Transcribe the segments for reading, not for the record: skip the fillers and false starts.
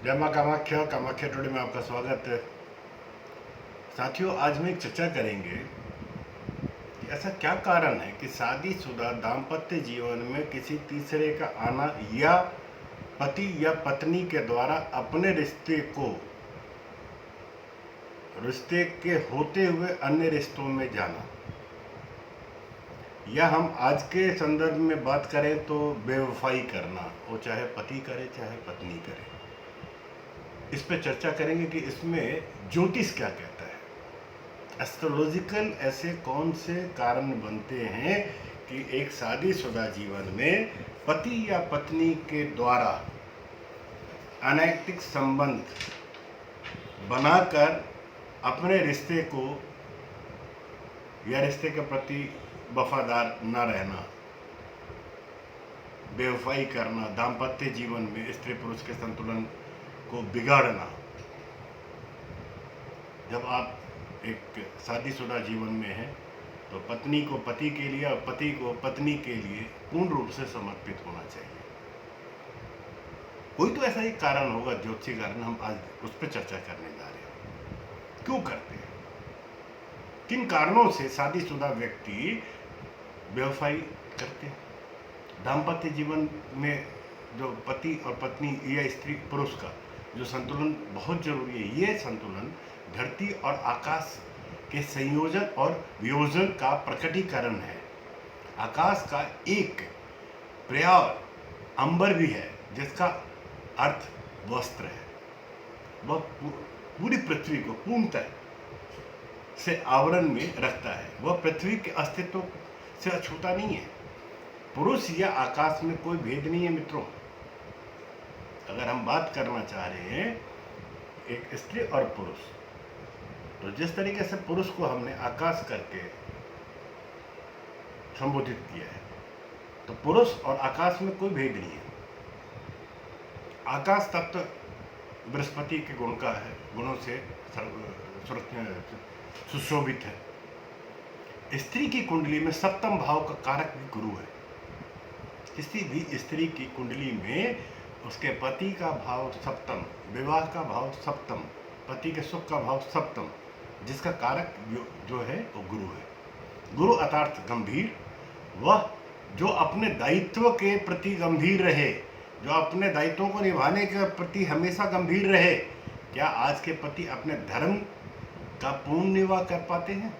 जय माँ कामाख्या। कामाख्या टुडे में आपका स्वागत है। साथियों, आज हम एक चर्चा करेंगे कि ऐसा क्या कारण है कि शादीशुदा दाम्पत्य जीवन में किसी तीसरे का आना या पति या पत्नी के द्वारा अपने रिश्ते के होते हुए अन्य रिश्तों में जाना, या हम आज के संदर्भ में बात करें तो बेवफाई करना, वो चाहे पति करे चाहे पत्नी करे। इस पर चर्चा करेंगे कि इसमें ज्योतिष क्या कहता है। एस्ट्रोलॉजिकल ऐसे कौन से कारण बनते हैं कि एक शादीशुदा जीवन में पति या पत्नी के द्वारा अनैतिक संबंध बनाकर अपने रिश्ते को या रिश्ते के प्रति वफादार न रहना, बेवफाई करना, दाम्पत्य जीवन में स्त्री पुरुष के संतुलन को बिगाड़ना। जब आप एक शादीशुदा जीवन में हैं तो पत्नी को पति के लिए और पति को पत्नी के लिए पूर्ण रूप से समर्पित होना चाहिए। कोई तो ऐसा ही कारण होगा, ज्योतिषी कारण, हम आज उस पर चर्चा करने जा रहे हैं। क्यों करते हैं, किन कारणों से शादीशुदा व्यक्ति बेवफाई करते हैं। दाम्पत्य जीवन में जो पति और पत्नी या स्त्री पुरुष का जो संतुलन बहुत जरूरी है, ये संतुलन धरती और आकाश के संयोजन और वियोजन का प्रकटीकरण है। आकाश का एक पर्याय अंबर भी है, जिसका अर्थ वस्त्र है। वह पूरी पृथ्वी को पूर्णतः से आवरण में रखता है। वह पृथ्वी के अस्तित्व से अछूता नहीं है। पुरुष या आकाश में कोई भेद नहीं है मित्रों। अगर हम बात करना चाह रहे हैं एक स्त्री और पुरुष, तो जिस तरीके से पुरुष को हमने आकाश करके संबोधित किया है, तो पुरुष और आकाश में कोई भेद नहीं है। आकाश तत्व बृहस्पति के गुण का है, गुणों से सुशोभित है। स्त्री की कुंडली में सप्तम भाव का कारक भी गुरु है। किसी भी स्त्री की कुंडली में उसके पति का भाव सप्तम, विवाह का भाव सप्तम, पति के सुख का भाव सप्तम, जिसका कारक जो है वो गुरु है। गुरु अर्थात गंभीर, वह जो अपने दायित्व के प्रति गंभीर रहे, जो अपने दायित्वों को निभाने के प्रति हमेशा गंभीर रहे। क्या आज के पति अपने धर्म का पूर्ण निर्वाह कर पाते हैं?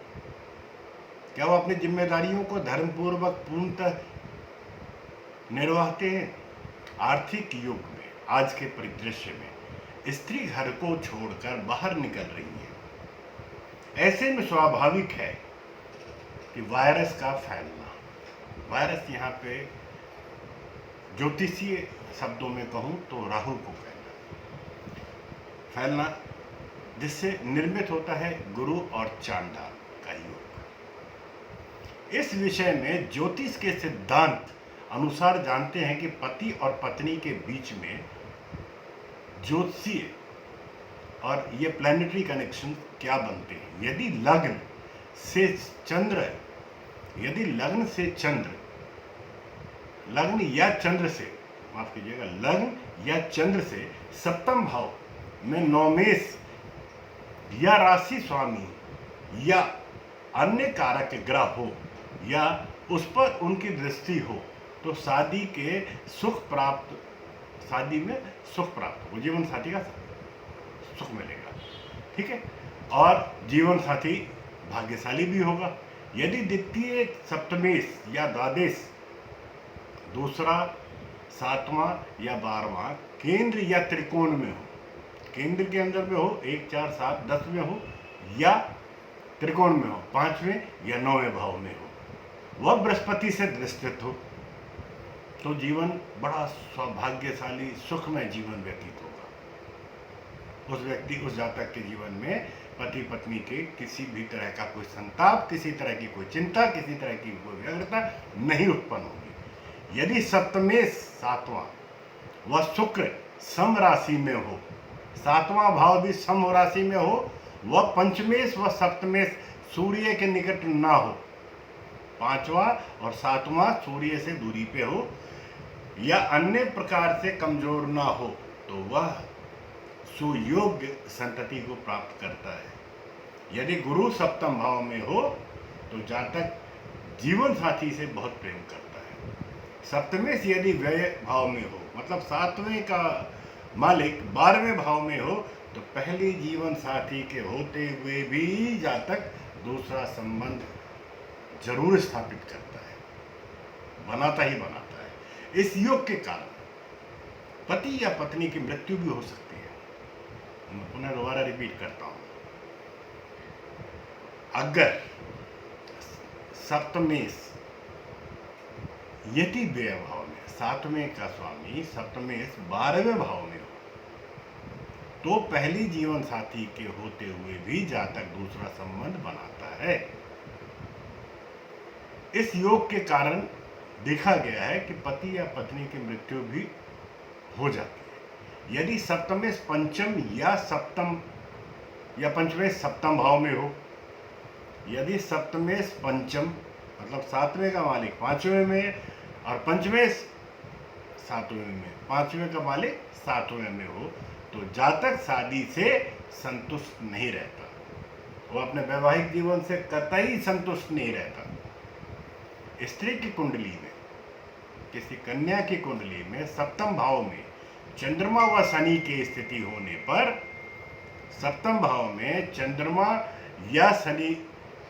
क्या वो अपनी जिम्मेदारियों को धर्मपूर्वक पूर्णतः निर्वाहते हैं? आर्थिक युग में, आज के परिदृश्य में स्त्री घर को छोड़कर बाहर निकल रही है। ऐसे में स्वाभाविक है कि वायरस का फैलना, वायरस यहाँ पे ज्योतिषीय शब्दों में कहूँ तो राहु को फैलना, जिससे निर्मित होता है गुरु और चांडाल का योग। इस विषय में ज्योतिष के सिद्धांत अनुसार जानते हैं कि पति और पत्नी के बीच में ज्योतिषीय और ये प्लैनेटरी कनेक्शन क्या बनते हैं। यदि लग्न से चंद्र लग्न या चंद्र से, माफ कीजिएगा, लग्न या चंद्र से सप्तम भाव में नवमेश या राशि स्वामी या अन्य कारक ग्रह हो या उस पर उनकी दृष्टि हो, तो शादी में सुख प्राप्त हो, जीवन साथी का सुख मिलेगा। ठीक है, और जीवन साथी भाग्यशाली भी होगा। यदि द्वितीय सप्तमेश या द्वादश, दूसरा, सातवां या 12वां केंद्र या त्रिकोण में हो, केंद्र के अंदर में हो, 1, 4, 7, 10 में हो, या त्रिकोण में हो, 5वें या 9वें भाव में हो, वह बृहस्पति से दृष्टित हो, तो जीवन बड़ा सौभाग्यशाली सुखमय जीवन व्यतीत होगा। उस व्यक्ति, उस जातक के जीवन में पति पत्नी के किसी भी तरह का कोई संताप, किसी तरह की कोई चिंता, किसी तरह की कोई व्यग्रता नहीं उत्पन्न होगी। यदि सप्तमेश सातवां व शुक्र सम राशि में हो, सातवां भाव भी सम राशि में हो, वह पंचमेश व सप्तमेश सूर्य के निकट ना हो, 5वां और 7वां सूर्य से दूरी पे हो, या अन्य प्रकार से कमजोर ना हो, तो वह सुयोग्य संतति को प्राप्त करता है। यदि गुरु सप्तम भाव में हो तो जातक जीवन साथी से बहुत प्रेम करता है। सप्तमेश यदि व्यय भाव में हो, मतलब सातवें का मालिक 12वें भाव में हो, तो पहले जीवन साथी के होते हुए भी जातक दूसरा संबंध जरूर स्थापित करता है, बनाता ही बनाता है। इस योग के कारण पति या पत्नी की मृत्यु भी हो सकती है। मैं पुनः दोबारा रिपीट करता हूं, अगर सप्तमेश यदि व्यय भाव में, सातवें का स्वामी सप्तमेश 12वें भाव में हो, तो पहली जीवन साथी के होते हुए भी जातक दूसरा संबंध बनाता है। इस योग के कारण देखा गया है कि पति या पत्नी की मृत्यु भी हो जाती है। यदि सप्तमेश पंचम या सप्तम या पंचमेश सप्तम भाव में हो, यदि सप्तमेश पंचम मतलब सातवें का मालिक पांचवें में और पंचमेश सातवें में, पांचवें का मालिक सातवें में हो, तो जातक शादी से संतुष्ट नहीं रहता, वो अपने वैवाहिक जीवन से कतई संतुष्ट नहीं रहता। स्त्री की कुंडली में, किसी कन्या की कुंडली में सप्तम भाव में चंद्रमा व शनि की स्थिति होने पर, सप्तम भाव में चंद्रमा या शनि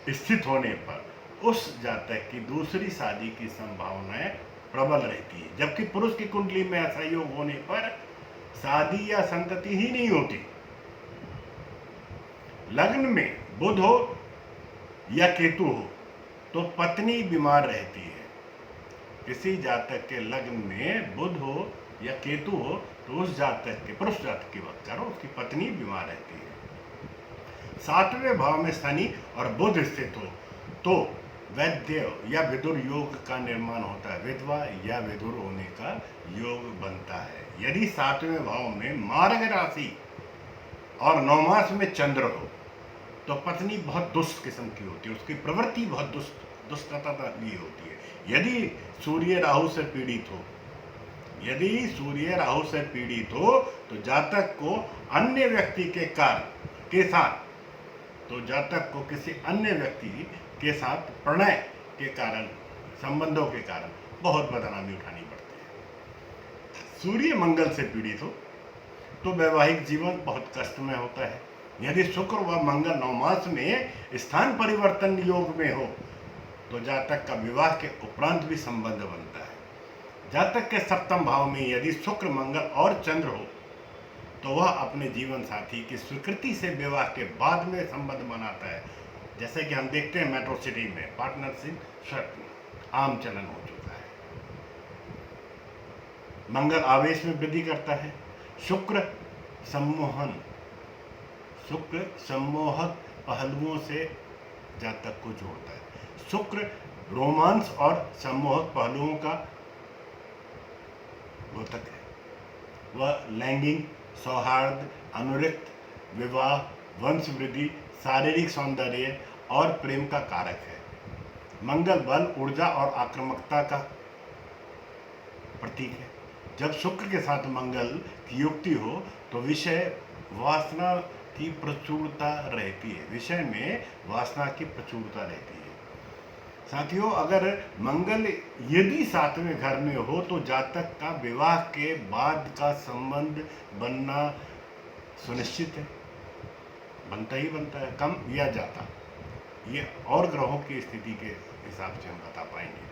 स्थित होने पर उस जातक की दूसरी शादी की संभावनाएं प्रबल रहती है। जबकि पुरुष की कुंडली में ऐसा योग होने पर शादी या संतति ही नहीं होती। लग्न में बुध हो या केतु हो तो पत्नी बीमार रहती है। किसी जातक के लग्न में बुध हो या केतु हो तो उस जातक के, पुरुष जातक की बात करो, उसकी पत्नी बीमार रहती है। सातवें भाव में शनि और बुध स्थित हो तो वैद्य या विदुर योग का निर्माण होता है, विधवा या विदुर होने का योग बनता है। यदि सातवें भाव में मार्ग राशि और नवमास में चंद्र हो तो पत्नी बहुत दुष्ट किस्म की होती है, उसकी प्रवृत्ति बहुत दुष्टता भी होती है। यदि सूर्य राहु से पीड़ित हो, यदि सूर्य राहु से पीड़ित हो तो जातक को अन्य व्यक्ति के कारण के साथ, तो जातक को किसी अन्य व्यक्ति के साथ प्रणय के कारण, संबंधों के कारण बहुत बदनामी उठानी पड़ती है। सूर्य मंगल से पीड़ित हो तो वैवाहिक जीवन बहुत कष्टमय होता है। यदि शुक्र व मंगल नवमास में स्थान परिवर्तन योग में हो तो जातक का विवाह के उपरांत भी संबंध बनता है। जातक के सप्तम भाव में यदि शुक्र मंगल और चंद्र हो तो वह अपने जीवन साथी की स्वीकृति से विवाह के बाद में संबंध बनाता है। जैसे कि हम देखते हैं मेट्रो सिटी में पार्टनरशिप शर्त आम चलन हो चुका है। मंगल आवेश में वृद्धि करता है। शुक्र सम्मोहक पहलुओं से जातक को जोड़ता है। शुक्र रोमांस और सम्मोहक पहलुओं का द्योतक है। वह लैंगिक सौहार्द, अनुरक्त, विवाह, वंश वृद्धि, शारीरिक सौंदर्य और प्रेम का कारक है। मंगल बल, ऊर्जा और आक्रामकता का प्रतीक है। जब शुक्र के साथ मंगल की युक्ति हो तो विषय वासना की प्रचुरता रहती है, विषय में वासना की प्रचुरता रहती है। साथियों, अगर मंगल यदि सातवें घर में हो तो जातक का विवाह के बाद का संबंध बनना सुनिश्चित है, बनता ही बनता है, कम या ज्यादा, ये और ग्रहों की स्थिति के हिसाब से हम बता पाएंगे।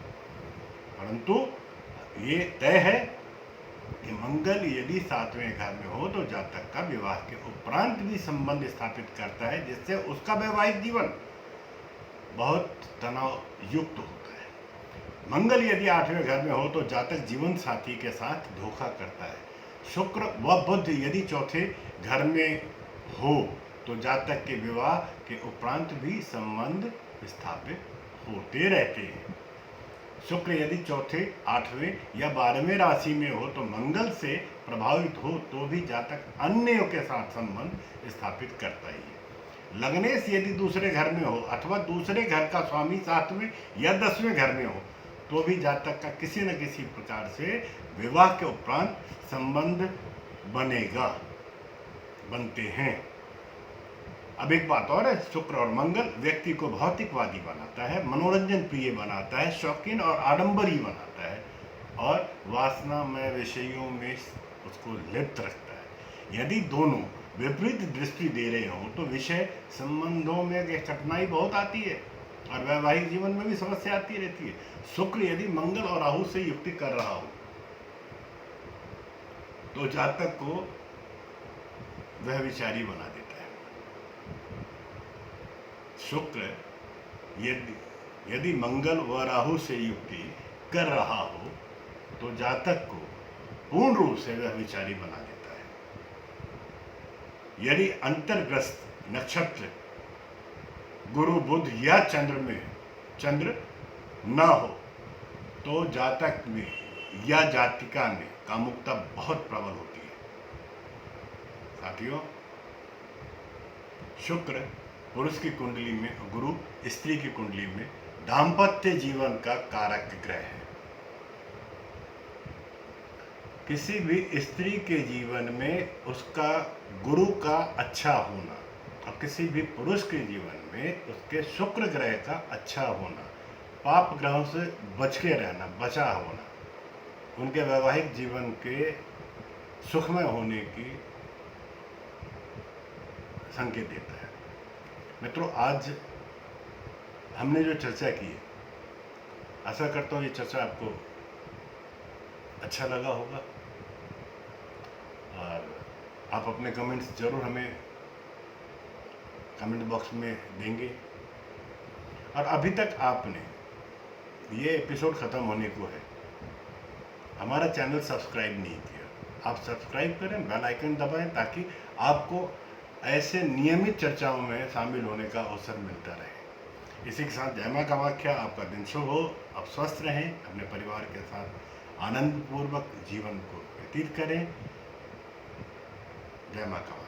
परंतु ये तय है कि मंगल यदि सातवें घर में हो तो जातक का विवाह के उपरांत भी संबंध स्थापित करता है, जिससे उसका वैवाहिक जीवन बहुत तनाव युक्त होता है। मंगल यदि आठवें घर में हो तो जातक जीवन साथी के साथ धोखा करता है। शुक्र व बुध यदि चौथे घर में हो तो जातक के विवाह के उपरांत भी संबंध स्थापित होते रहते हैं। शुक्र यदि चौथे, आठवें या 12वें राशि में हो तो मंगल से प्रभावित हो तो भी जातक अन्यों के साथ संबंध स्थापित करता ही है। लग्नेश यदि दूसरे घर में हो अथवा दूसरे घर का स्वामी 7वें या 10वें घर में हो तो भी जातक का किसी न किसी प्रकार से विवाह के उपरांत संबंध बनेगा। बनते हैं। अब एक बात और है, शुक्र और मंगल व्यक्ति को भौतिकवादी बनाता है, मनोरंजन प्रिय बनाता है, शौकीन और आडंबरी बनाता है और वासना में विषयों में उसको लिप्त रखता है। यदि दोनों विपरीत दृष्टि दे रहे हों तो विषय संबंधों में कठिनाई बहुत आती है और वैवाहिक जीवन में भी समस्या आती रहती है। शुक्र यदि मंगल और राहु से युक्ति कर रहा हो तो जातक को वह विचारी बना देता है। शुक्र यदि मंगल व राहु से युक्ति कर रहा हो तो जातक को पूर्ण रूप से वह विचारी बना देता है। यदि अंतर्ग्रस्त नक्षत्र गुरु बुध या चंद्र न हो तो जातक में या जातिका में कामुकता बहुत प्रबल होती है। साथियों, शुक्र पुरुष की कुंडली में, गुरु स्त्री की कुंडली में दाम्पत्य जीवन का कारक ग्रह है। किसी भी स्त्री के जीवन में उसका गुरु का अच्छा होना और किसी भी पुरुष के जीवन में उसके शुक्र ग्रह का अच्छा होना, पाप ग्रहों से बच के रहना, बचा होना, उनके वैवाहिक जीवन के सुखमय होने की संकेत देता है। मित्रों, आज हमने जो चर्चा की है, आशा करता हूँ ये चर्चा आपको अच्छा लगा होगा और आप अपने कमेंट्स जरूर हमें कमेंट बॉक्स में देंगे। और अभी तक आपने, ये एपिसोड ख़त्म होने को है, हमारा चैनल सब्सक्राइब नहीं किया, आप सब्सक्राइब करें, बेल आइकन दबाएं ताकि आपको ऐसे नियमित चर्चाओं में शामिल होने का अवसर मिलता रहे। इसी के साथ जय मां कामाख्या, आपका दिन शुभ हो, आप स्वस्थ रहें, अपने परिवार के साथ आनंदपूर्वक जीवन को व्यतीत करें। जय मां कामाख्या।